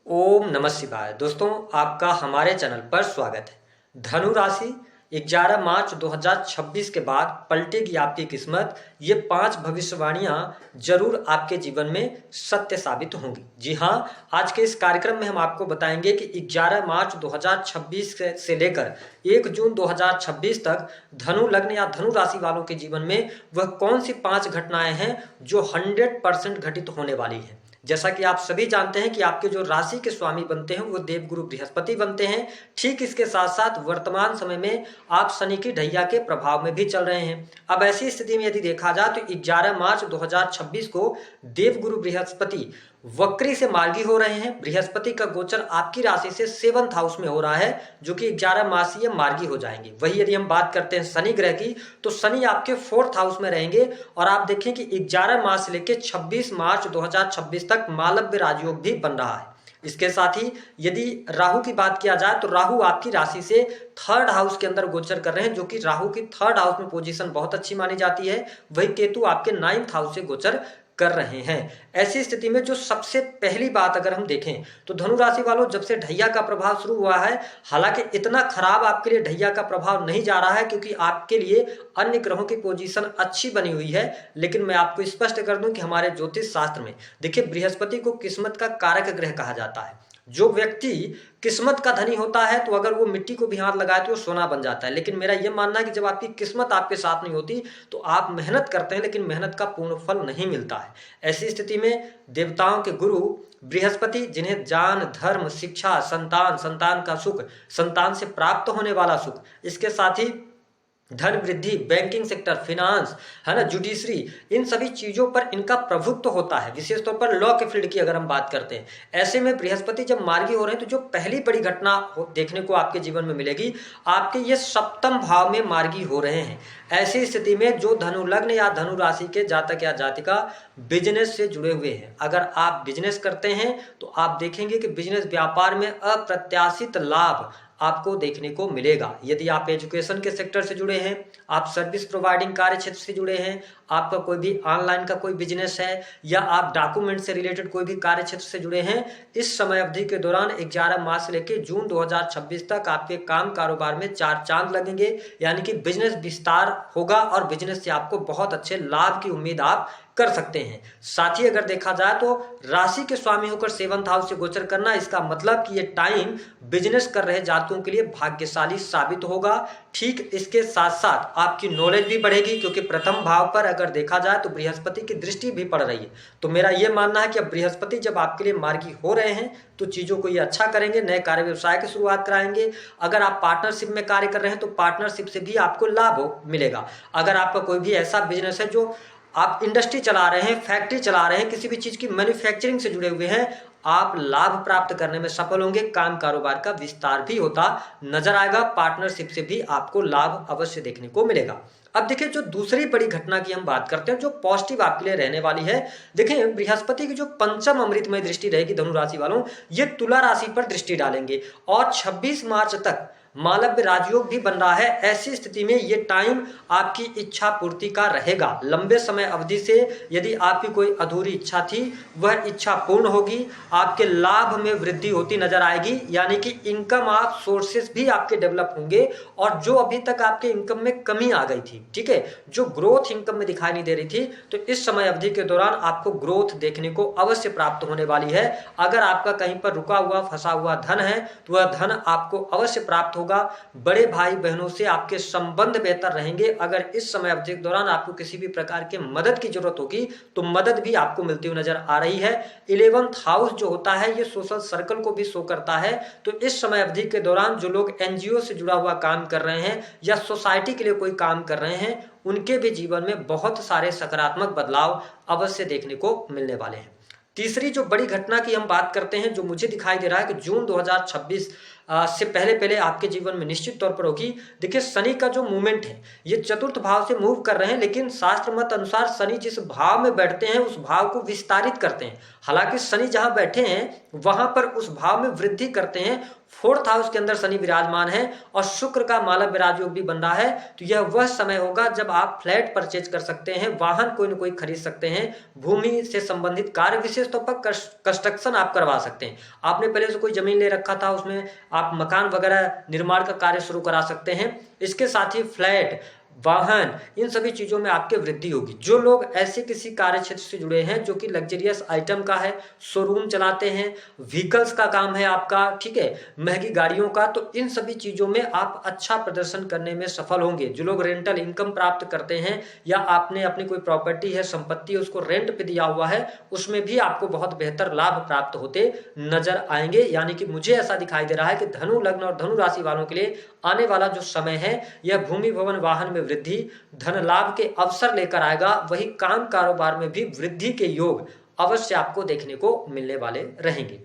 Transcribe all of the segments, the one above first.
ओम नमः शिवाय। दोस्तों, आपका हमारे चैनल पर स्वागत है। धनु राशि 11 मार्च 2026 के बाद पलटेगी आपकी किस्मत। ये 5 भविष्यवाणियां जरूर आपके जीवन में सत्य साबित होंगी। जी हाँ, आज के इस कार्यक्रम में हम आपको बताएंगे कि 11 मार्च 2026 से लेकर 1 जून 2026 तक धनु लग्न या धनु राशि वालों के जीवन में वह कौन सी 5 घटनाएं हैं जो 100% घटित होने वाली हैं। जैसा कि आप सभी जानते हैं कि आपके जो राशि के स्वामी बनते हैं वो देवगुरु बृहस्पति बनते हैं। ठीक इसके साथ साथ वर्तमान समय में आप शनि की ढैया के प्रभाव में भी चल रहे हैं। अब ऐसी स्थिति में यदि देखा जाए तो 11 मार्च 2026 को देवगुरु बृहस्पति वक्री से मार्गी हो रहे हैं। बृहस्पति का गोचर आपकी राशि से 7th हाउस में हो रहा है, जो कि 11 मासीय मार्गी हो जाएंगे। वही यदि हम बात करते हैं शनि ग्रह की, तो शनि आपके 4th हाउस में रहेंगे और आप देखें कि 11 मार्च से लेकर 26 मार्च 2026 तक मालव्य राजयोग भी बन रहा है। इसके साथ ही यदि राहु की बात किया जाए तो राहु आपकी राशि से 3rd हाउस के अंदर गोचर कर रहे हैं, जो कि राहु की 3rd हाउस में पोजीशन बहुत अच्छी मानी जाती है। वही केतु आपके 9th हाउस से गोचर कर रहे हैं। ऐसी स्थिति में जो सबसे पहली बात अगर हम देखें तो धनु राशि वालों, जब से ढैया का प्रभाव शुरू हुआ है, हालांकि इतना खराब आपके लिए ढैया का प्रभाव नहीं जा रहा है, क्योंकि आपके लिए अन्य ग्रहों की पोजीशन अच्छी बनी हुई है। लेकिन मैं आपको स्पष्ट कर दूं कि हमारे ज्योतिष शास्त्र में देखिए, बृहस्पति को किस्मत का कारक ग्रह कहा जाता है। जो व्यक्ति किस्मत का धनी होता है तो अगर वो मिट्टी को भी हाथ लगाए तो वो सोना बन जाता है। लेकिन मेरा ये मानना है कि जब आपकी किस्मत आपके साथ नहीं होती तो आप मेहनत करते हैं, लेकिन मेहनत का पूर्ण फल नहीं मिलता है। ऐसी स्थिति में देवताओं के गुरु बृहस्पति, जिन्हें ज्ञान, धर्म, शिक्षा, संतान, संतान का सुख, संतान से प्राप्त होने वाला सुख, इसके साथ ही धन वृद्धि, बैंकिंग सेक्टर, फिनांस, है ना, जुडिशरी, इन सभी चीजों पर इनका प्रभुत्व होता है। विशेष तौर पर लॉ के फील्ड की अगर हम बात करते हैं, ऐसे में बृहस्पति जब मार्गी हो रहे हैं तो जो पहली बड़ी घटना देखने को आपके जीवन में मिलेगी, आपके ये 7th भाव में मार्गी हो रहे हैं। ऐसी स्थिति में जो धनु लग्न या धनु राशि के जातक या जातिका बिजनेस से जुड़े हुए हैं, अगर आप बिजनेस करते हैं तो आप देखेंगे कि बिजनेस व्यापार में अप्रत्याशित लाभ आपको देखने को मिलेगा। यदि आप एजुकेशन के सेक्टर से जुड़े हैं, आप सर्विस प्रोवाइडिंग कार्य क्षेत्र से जुड़े हैं, आपका कोई भी ऑनलाइन का कोई बिजनेस है, या आप डॉक्यूमेंट से रिलेटेड कोई भी कार्य क्षेत्र से जुड़े हैं, इस समय अवधि के दौरान 11 मार्च से लेकर जून 2026 तक आपके काम कारोबार में 4 चांद लगेंगे। यानी कि बिजनेस विस्तार होगा और बिजनेस से आपको बहुत अच्छे लाभ की उम्मीद आप कर सकते हैं। साथ ही अगर देखा जाए तो राशि के स्वामी होकर 7th हाउस से गोचर करना, इसका मतलब कि ये टाइम बिजनेस कर रहे जातकों के लिए भाग्यशाली साबित होगा। ठीक इसके साथ साथ आपकी नॉलेज भी बढ़ेगी, क्योंकि प्रथम भाव पर अगर देखा जाए तो बृहस्पति की दृष्टि भी पड़ रही है। तो मेरा यह मानना है कि अब बृहस्पति जब आपके लिए मार्गी हो रहे हैं तो चीजों को ये अच्छा करेंगे, नए कार्य व्यवसाय की शुरुआत कराएंगे। अगर आप पार्टनरशिप में कार्य कर रहे हैं तो पार्टनरशिप से भी आपको लाभ मिलेगा। अगर आपका कोई भी ऐसा बिजनेस है जो आप इंडस्ट्री चला रहे हैं, फैक्ट्री चला रहे हैं, किसी भी चीज की मैन्युफैक्चरिंग से जुड़े हुए हैं, आप लाभ प्राप्त करने में सफल होंगे। काम कारोबार का विस्तार भी होता नजर आएगा। पार्टनरशिप से भी आपको लाभ अवश्य देखने को मिलेगा। अब देखिए, जो दूसरी बड़ी घटना की हम बात करते हैं जो पॉजिटिव आपके लिए रहने वाली है, देखिए बृहस्पति की जो पंचम अमृतमय दृष्टि रहेगी धनु राशि वालों, ये तुला राशि पर दृष्टि डालेंगे और 26 मार्च तक मालव्य राजयोग भी बन रहा है। ऐसी स्थिति में ये टाइम आपकी इच्छा पूर्ति का रहेगा। लंबे समय अवधि से यदि आपकी कोई अधूरी इच्छा थी, वह इच्छा पूर्ण होगी। आपके लाभ में वृद्धि होती नजर आएगी, यानी कि इनकम आप सोर्सेस भी आपके डेवलप होंगे। और जो अभी तक आपके इनकम में कमी आ गई थी, ठीक है, जो ग्रोथ इनकम में दिखाई नहीं दे रही थी, तो इस समय अवधि के दौरान आपको ग्रोथ देखने को अवश्य प्राप्त होने वाली है। अगर आपका कहीं पर रुका हुआ फंसा हुआ धन है तो वह धन आपको अवश्य प्राप्त होगा। बड़े भाई बहनों से आपके संबंध बेहतर रहेंगे। अगर इस समय अवधि के दौरान आपको किसी भी प्रकार के मदद की जरूरत होगी तो मदद भी आपको मिलती हुई नजर आ रही है। 11th हाउस जो होता है ये सोशल सर्कल को भी शो करता है। तो इस समय अवधि के दौरान जो लोग एनजीओ से जुड़ा हुआ काम कर रहे हैं या सोसाइटी के लिए कोई काम कर रहे हैं, उनके भी जीवन में बहुत सारे सकारात्मक बदलाव अवश्य देखने को मिलने वाले हैं। तीसरी जो बड़ी घटना की हम बात करते हैं, जो मुझे दिखाई दे रहा है कि जून 2026 से पहले पहले आपके जीवन में निश्चित तौर पर होगी। देखिए शनि का जो मूवमेंट है ये चतुर्थ भाव से मूव कर रहे हैं, लेकिन शास्त्र मत अनुसार शनि जिस भाव में बैठते हैं उस भाव को विस्तारित करते हैं। हालांकि शनि जहां बैठे हैं वहां पर उस भाव में वृद्धि करते हैं। फोर्थ हाउस के अंदर शनि विराजमान है और शुक्र का मालव विराज योग भी बन रहा है। तो यह वह समय होगा जब आप फ्लैट परचेज कर सकते हैं, वाहन कोई ना कोई खरीद सकते हैं, भूमि से संबंधित कार्य विशेष तौर पर कंस्ट्रक्शन आप करवा सकते हैं। आपने पहले से कोई जमीन ले रखा था उसमें आप मकान वगैरह निर्माण का कार्य शुरू करा सकते हैं। इसके साथ ही फ्लैट, वाहन, इन सभी चीजों में आपके वृद्धि होगी। जो लोग ऐसे किसी कार्य क्षेत्र से जुड़े हैं जो कि लग्जरियस आइटम का है, शोरूम चलाते हैं, व्हीकल्स का काम है आपका, ठीक है, महंगी गाड़ियों का, तो इन सभी चीजों में आप अच्छा प्रदर्शन करने में सफल होंगे। जो लोग रेंटल इनकम प्राप्त करते हैं या आपने अपनी कोई प्रॉपर्टी है, संपत्ति है, उसको रेंट पे दिया हुआ है, उसमें भी आपको बहुत बेहतर लाभ प्राप्त होते नजर आएंगे। यानी कि मुझे ऐसा दिखाई दे रहा है कि धनु लग्न और धनु राशि वालों के लिए आने वाला जो समय है यह भूमि, भवन, वाहन में वृद्धि, धन लाभ के अवसर लेकर आएगा। वही काम कारोबार में भी वृद्धि के योग अवश्य आपको देखने को मिलने वाले रहेंगे।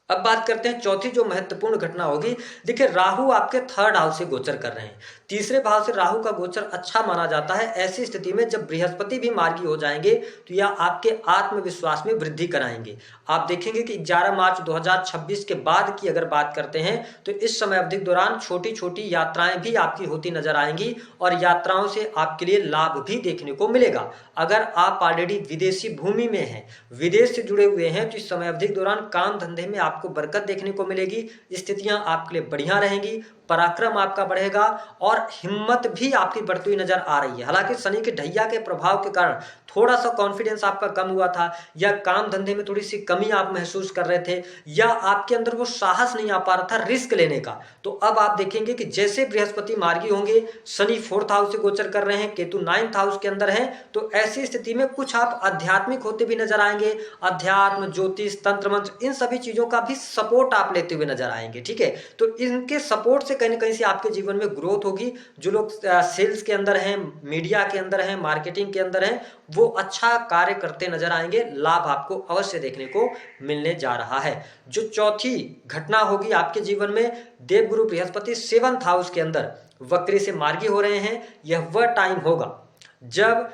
अब बात करते हैं चौथी जो महत्वपूर्ण घटना होगी। देखिए राहु आपके थर्ड हाउस से गोचर कर रहे हैं। तीसरे भाव से राहु का गोचर अच्छा माना जाता है। ऐसी स्थिति में जब बृहस्पति भी मार्गी हो जाएंगे तो यह आपके आत्मविश्वास में वृद्धि कराएंगे। आप देखेंगे कि 11 मार्च 2026 के बाद की अगर बात करते हैं तो इस समय अवधि के दौरान छोटी छोटी यात्राएं भी आपकी होती नजर आएंगी और यात्राओं से आपके लिए लाभ भी देखने को मिलेगा। अगर आप ऑलरेडी विदेशी भूमि में हैं, विदेश से जुड़े हुए हैं, तो इस समय अवधि के दौरान काम धंधे में आपको बरकत देखने को मिलेगी। स्थितियां आपके लिए बढ़िया रहेंगी, पराक्रम आपका बढ़ेगा और हिम्मत भी आपकी बढ़ती हुई नजर आ रही है। हालांकि शनि के ढैया के प्रभाव के कारण थोड़ा सा कॉन्फिडेंस आपका कम हुआ था या काम धंधे में थोड़ी सी कमी आप महसूस कर रहे थे या आपके अंदर वो साहस नहीं आ पा रहा था रिस्क लेने का। तो अब आप देखेंगे कि जैसे बृहस्पति मार्गी होंगे, शनि फोर्थ हाउस से गोचर कर रहे हैं, केतु नाइन्थ हाउस के अंदर है, तो ऐसी स्थिति में कुछ आप आध्यात्मिक होते भी नजर आएंगे। अध्यात्म, ज्योतिष, तंत्र मंत्र, इन सभी चीजों का भी सपोर्ट आप लेते हुए नजर आएंगे। ठीक है, तो इनके सपोर्ट से कहीं ना कहीं से आपके जीवन में ग्रोथ होगी। जो लोग सेल्स के अंदर हैं, मीडिया के अंदर हैं, मार्केटिंग के अंदर हैं, वो अच्छा कार्य करते नजर आएंगे। लाभ आपको अवश्य देखने को मिलने जा रहा है। जो चौथी घटना होगी आपके जीवन में, देवगुरु बृहस्पति सेवंथ हाउस के अंदर वक्री से मार्गी हो रहे हैं। यह वह टाइम होगा जब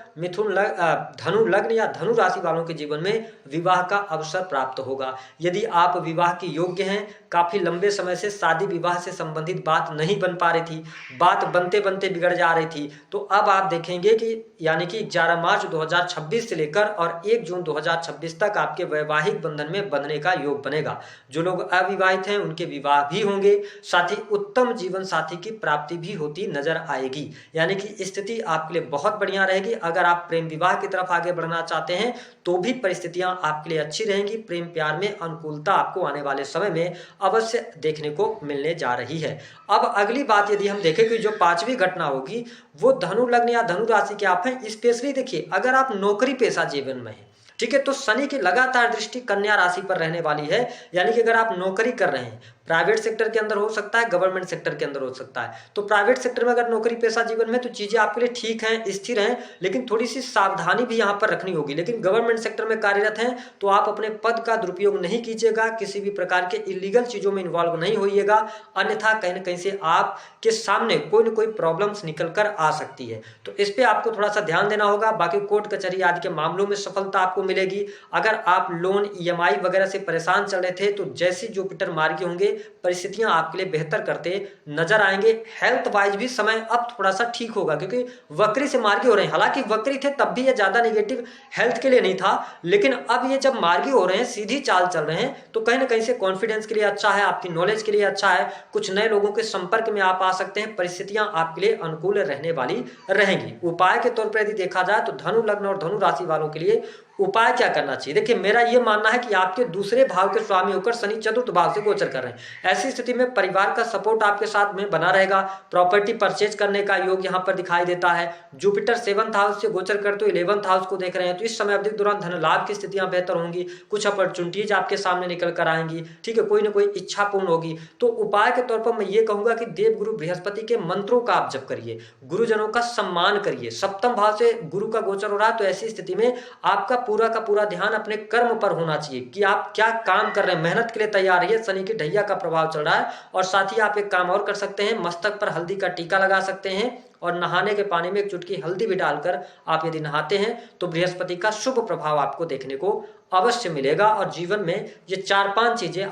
धनु लग्न या धनु राशि वालों के जीवन में विवाह का अवसर प्राप्त होगा। यदि आप विवाह के योग्य हैं, काफी लंबे समय से शादी विवाह से संबंधित बात नहीं बन पा रही थी, बात बनते बनते बिगड़ जा रही थी, तो अब आप देखेंगे कि यानी कि 11 मार्च 2026 से लेकर और 1 जून 2026 तक आपके वैवाहिक बंधन में बंधने का योग बनेगा। जो लोग अविवाहित हैं उनके विवाह भी होंगे, साथ ही उत्तम जीवन साथी की प्राप्ति भी होती नजर आएगी। यानी कि स्थिति आपके लिए बहुत बढ़िया रहेगी। अगर आप प्रेम विवाह की तरफ आगे बढ़ना चाहते हैं तो भी परिस्थितियां आपके लिए अच्छी रहेंगी। प्रेम प्यार में अनुकूलता आपको आने वाले समय में अवश्य देखने को मिलने जा रही है। अब अगली बात यदि हम देखें कि जो पांचवी घटना होगी वो धनु लग्न या धनु राशि के आप हैं। स्पेशली देखिए अगर आप नौकरी पेशा जीवन में हैं, ठीक है, तो शनि की लगातार दृष्टि कन्या राशि पर रहने वाली है। यानी कि अगर आप नौकरी कर रहे हैं, प्राइवेट सेक्टर के अंदर हो सकता है, गवर्नमेंट सेक्टर के अंदर हो सकता है, तो प्राइवेट सेक्टर में अगर नौकरी पेशा जीवन में तो चीजें आपके लिए ठीक हैं, स्थिर हैं, लेकिन थोड़ी सी सावधानी भी यहाँ पर रखनी होगी। लेकिन गवर्नमेंट सेक्टर में कार्यरत हैं तो आप अपने पद का दुरुपयोग नहीं कीजिएगा, किसी भी प्रकार के इलीगल चीजों में इन्वॉल्व नहीं होइएगा, अन्यथा कहीं ना कहीं से आपके सामने कोई ना कोई प्रॉब्लम्स निकल कर आ सकती है। तो इस पे आपको थोड़ा सा ध्यान देना होगा। बाकी कोर्ट कचहरी आदि के मामलों में सफलता आपको मिलेगी। अगर आप लोन, EMI वगैरह से परेशान चल रहे थे तो जैसे जुपिटर मार्गी होंगे परिस्थितियां आपके लिए बेहतर करते नजर आएंगे। हेल्थ वाइज भी समय अब थोड़ा सा ठीक होगा क्योंकि वक्री से मार्गी हो रहे हैं। हालांकि वक्री थे तब भी ये ज्यादा नेगेटिव हेल्थ के लिए नहीं था, लेकिन अब ये जब मार्गी हो रहे हैं, सीधी चाल चल रहे हैं, तो कहीं ना कहीं से कॉन्फिडेंस के लिए अच्छा है, आपकी नॉलेज के लिए अच्छा है, कुछ नए लोगों के संपर्क में आप आ सकते हैं, परिस्थितियां आपके लिए अनुकूल रहने वाली रहेंगी। उपाय के तौर पर यदि देखा जाए तो धनु लग्न और धनु राशि वालों के लिए उपाय क्या करना चाहिए? देखिए मेरा यह मानना है कि आपके दूसरे भाव के स्वामी होकर शनि चतुर्थ भाव से गोचर कर रहे हैं। ऐसी स्थिति में परिवार का सपोर्ट आपके साथ में बना रहेगा। प्रॉपर्टी परचेज करने का योग यहां पर दिखाई देता है। जुपिटर 7th हाउस से गोचर करते हुए 11th हाउस को देख रहे हैं, तो इस समय अवधि के दौरान धन लाभ की स्थितियां बेहतर होंगी, कुछ अपॉर्चुनिटीज आपके सामने निकल कर आएंगी, ठीक है, कोई ना कोई इच्छा पूर्ण होगी। तो उपाय के तौर पर मैं ये कहूंगा कि देव गुरु बृहस्पति के मंत्रों का आप जप करिए, गुरुजनों का सम्मान करिए। सप्तम भाव से गुरु का गोचर हो रहा है, तो ऐसी स्थिति में आपका का पूरा ध्यान अपने कर्म पर होना चाहिए कि आप क्या काम कर रहे हैं, मेहनत के लिए तैयार रहिए। शनि की ढैया का प्रभाव चल रहा है। और साथ ही आप एक काम और कर सकते हैं, मस्तक पर हल्दी का टीका लगा सकते हैं और नहाने के पानी में एक चुटकी हल्दी भी डालकर आप यदि नहाते हैं तो बृहस्पति का शुभ प्रभाव आपको देखने को अवश्य मिलेगा। और जीवन में ये 4-5 चीजें